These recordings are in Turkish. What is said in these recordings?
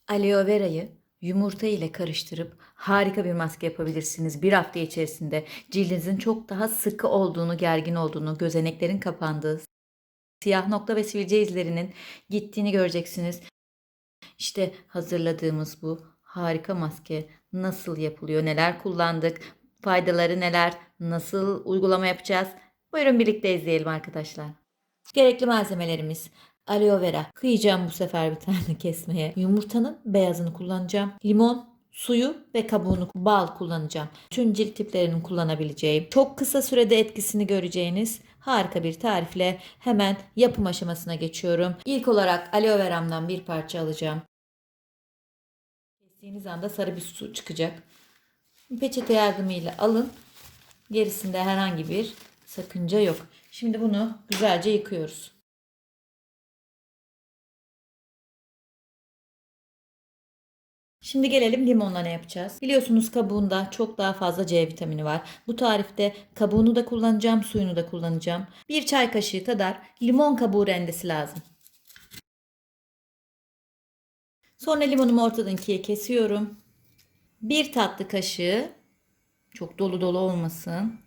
Aloe verayı yumurta ile karıştırıp harika bir maske yapabilirsiniz. Bir hafta içerisinde cildinizin çok daha sıkı olduğunu, gergin olduğunu, gözeneklerin kapandığı, siyah nokta ve sivilce izlerinin gittiğini göreceksiniz. İşte hazırladığımız bu harika maske nasıl yapılıyor, neler kullandık, faydaları neler, nasıl uygulama yapacağız? Buyurun birlikte izleyelim arkadaşlar. Gerekli malzemelerimiz: aloe vera. Kıyacağım bu sefer bir tane kesmeye. Yumurtanın beyazını kullanacağım. Limon, suyu ve kabuğunu, bal kullanacağım. Tüm cilt tiplerinin kullanabileceğim, çok kısa sürede etkisini göreceğiniz harika bir tarifle hemen yapım aşamasına geçiyorum. İlk olarak aloe veramdan bir parça alacağım. Kestiğiniz anda sarı bir su çıkacak. Peçete yardımıyla alın. Gerisinde herhangi bir sakınca yok. Şimdi bunu güzelce yıkıyoruz. Şimdi gelelim limonla ne yapacağız? Biliyorsunuz kabuğunda çok daha fazla C vitamini var. Bu tarifte kabuğunu da kullanacağım, suyunu da kullanacağım. Bir çay kaşığı kadar limon kabuğu rendesi lazım. Sonra limonumu ortadan ikiye kesiyorum. Bir tatlı kaşığı, çok dolu dolu olmasın,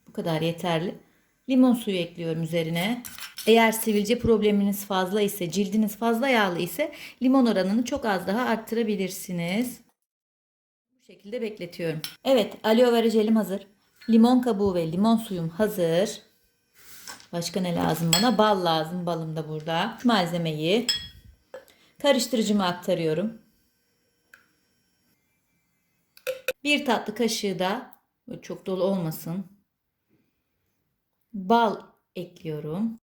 bu kadar yeterli, limon suyu ekliyorum üzerine. Eğer sivilce probleminiz fazla ise, cildiniz fazla yağlı ise limon oranını çok az daha arttırabilirsiniz. Bu şekilde bekletiyorum. Evet, aloe vera jelim hazır. Limon kabuğu ve limon suyum hazır. Başka ne lazım bana? Bal lazım. Balım da burada. Şu malzemeyi karıştırıcıma aktarıyorum. Bir tatlı kaşığı da, böyle çok dolu olmasın, bal ekliyorum.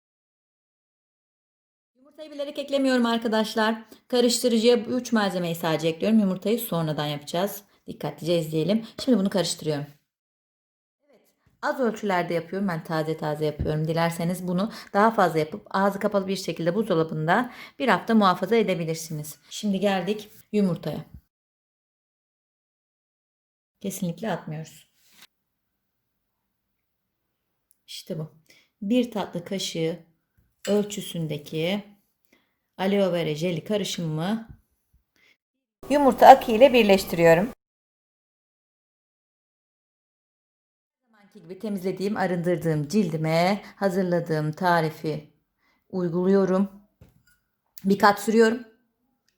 Yumurtayı bilerek eklemiyorum arkadaşlar. Karıştırıcıya bu 3 malzemeyi sadece ekliyorum. Yumurtayı sonradan yapacağız. Dikkatlice izleyelim. Şimdi bunu karıştırıyorum. Az ölçülerde yapıyorum. Ben taze taze yapıyorum. Dilerseniz bunu daha fazla yapıp ağzı kapalı bir şekilde buzdolabında bir hafta muhafaza edebilirsiniz. Şimdi geldik yumurtaya. Kesinlikle atmıyoruz. İşte bu. Bir tatlı kaşığı ölçüsündeki aloe vera jeli karışımımı yumurta akı ile birleştiriyorum. Zamanki gibi temizlediğim, arındırdığım cildime hazırladığım tarifi uyguluyorum. Bir kat sürüyorum.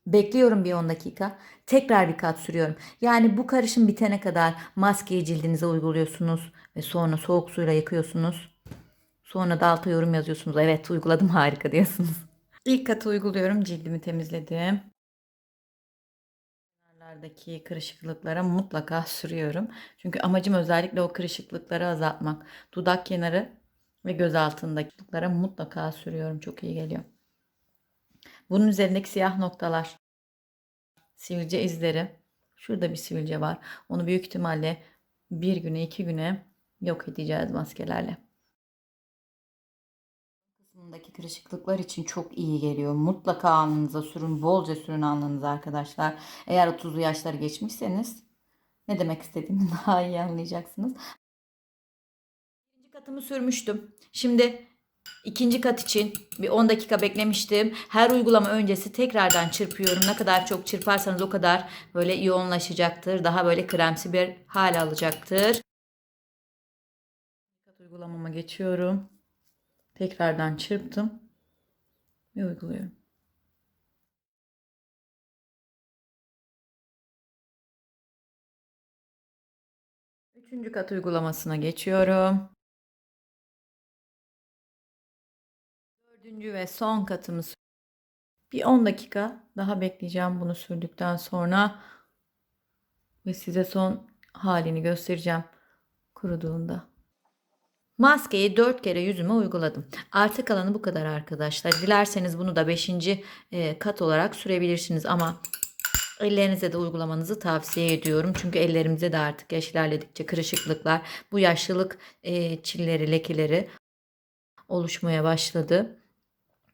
Bekliyorum bir 10 dakika. Tekrar bir kat sürüyorum. Yani bu karışım bitene kadar maskeyi cildinize uyguluyorsunuz ve sonra soğuk suyla yıkıyorsunuz. Sonra da alta yorum yazıyorsunuz. Evet, uyguladım, harika diyorsunuz. İlk katı uyguluyorum. Cildimi temizledim. Kenarlardaki kırışıklıklara mutlaka sürüyorum. Çünkü amacım özellikle o kırışıklıkları azaltmak. Dudak kenarı ve göz altındakilere mutlaka sürüyorum. Çok iyi geliyor. Bunun üzerindeki siyah noktalar, sivilce izleri. Şurada bir sivilce var. Onu büyük ihtimalle bir güne 2 güne yok edeceğiz maskelerle. Kısmındaki kırışıklıklar için çok iyi geliyor. Mutlaka alnınıza sürün. Bolca sürün alnınıza arkadaşlar. Eğer 30'lu yaşları geçmişseniz ne demek istediğimi daha iyi anlayacaksınız. Birinci katımı sürmüştüm. Şimdi ikinci kat için bir 10 dakika beklemiştim. Her uygulama öncesi tekrardan çırpıyorum. Ne kadar çok çırparsanız o kadar böyle yoğunlaşacaktır. Daha böyle kremsi bir hal alacaktır. Kat uygulamama geçiyorum. Tekrardan çırptım ve uyguluyorum. Üçüncü kat uygulamasına geçiyorum. Dördüncü ve son katımı bir 10 dakika daha bekleyeceğim bunu sürdükten sonra ve size son halini göstereceğim kuruduğunda. Maskeyi 4 kere yüzüme uyguladım. Arta kalanı bu kadar arkadaşlar. Dilerseniz bunu da 5. kat olarak sürebilirsiniz ama ellerinize de uygulamanızı tavsiye ediyorum. Çünkü ellerimize de artık yaş ilerledikçe kırışıklıklar, bu yaşlılık çilleri, lekeleri oluşmaya başladı.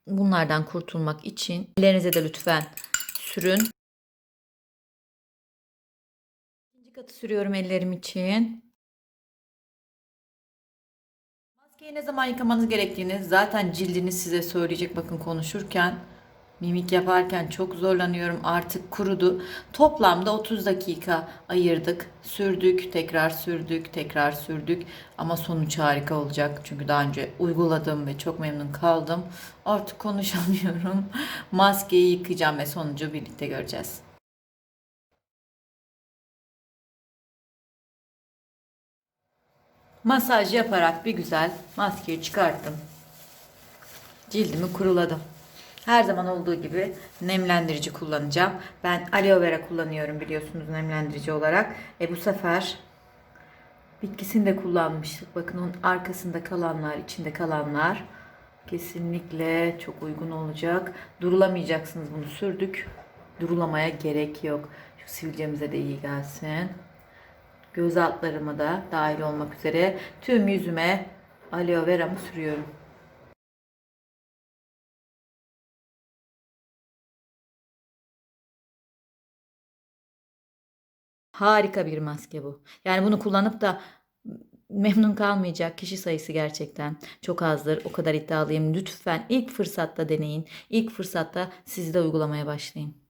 Bunlardan kurtulmak için ellerinize de lütfen sürün. İkinci katı sürüyorum ellerim için. Maskeyi ne zaman yıkamanız gerektiğini zaten cildiniz size söyleyecek, bakın konuşurken. Mimik yaparken çok zorlanıyorum. Artık kurudu. Toplamda 30 dakika ayırdık. Sürdük, tekrar sürdük, tekrar sürdük. Ama sonuç harika olacak. Çünkü daha önce uyguladım ve çok memnun kaldım. Artık konuşamıyorum. Maskeyi yıkayacağım ve sonucu birlikte göreceğiz. Masaj yaparak bir güzel maskeyi çıkarttım. Cildimi kuruladım. Her zaman olduğu gibi nemlendirici kullanacağım. Ben aloe vera kullanıyorum biliyorsunuz nemlendirici olarak. Bu sefer bitkisini de kullanmıştık. Bakın onun arkasında kalanlar, içinde kalanlar kesinlikle çok uygun olacak. Durulamayacaksınız, bunu sürdük. Durulamaya gerek yok. Şu sivilcemize de iyi gelsin. Göz altlarıma da dahil olmak üzere tüm yüzüme aloe veramı sürüyorum. Harika bir maske bu. Yani bunu kullanıp da memnun kalmayacak kişi sayısı gerçekten çok azdır. O kadar iddialıyım. Lütfen ilk fırsatta deneyin. İlk fırsatta siz de uygulamaya başlayın.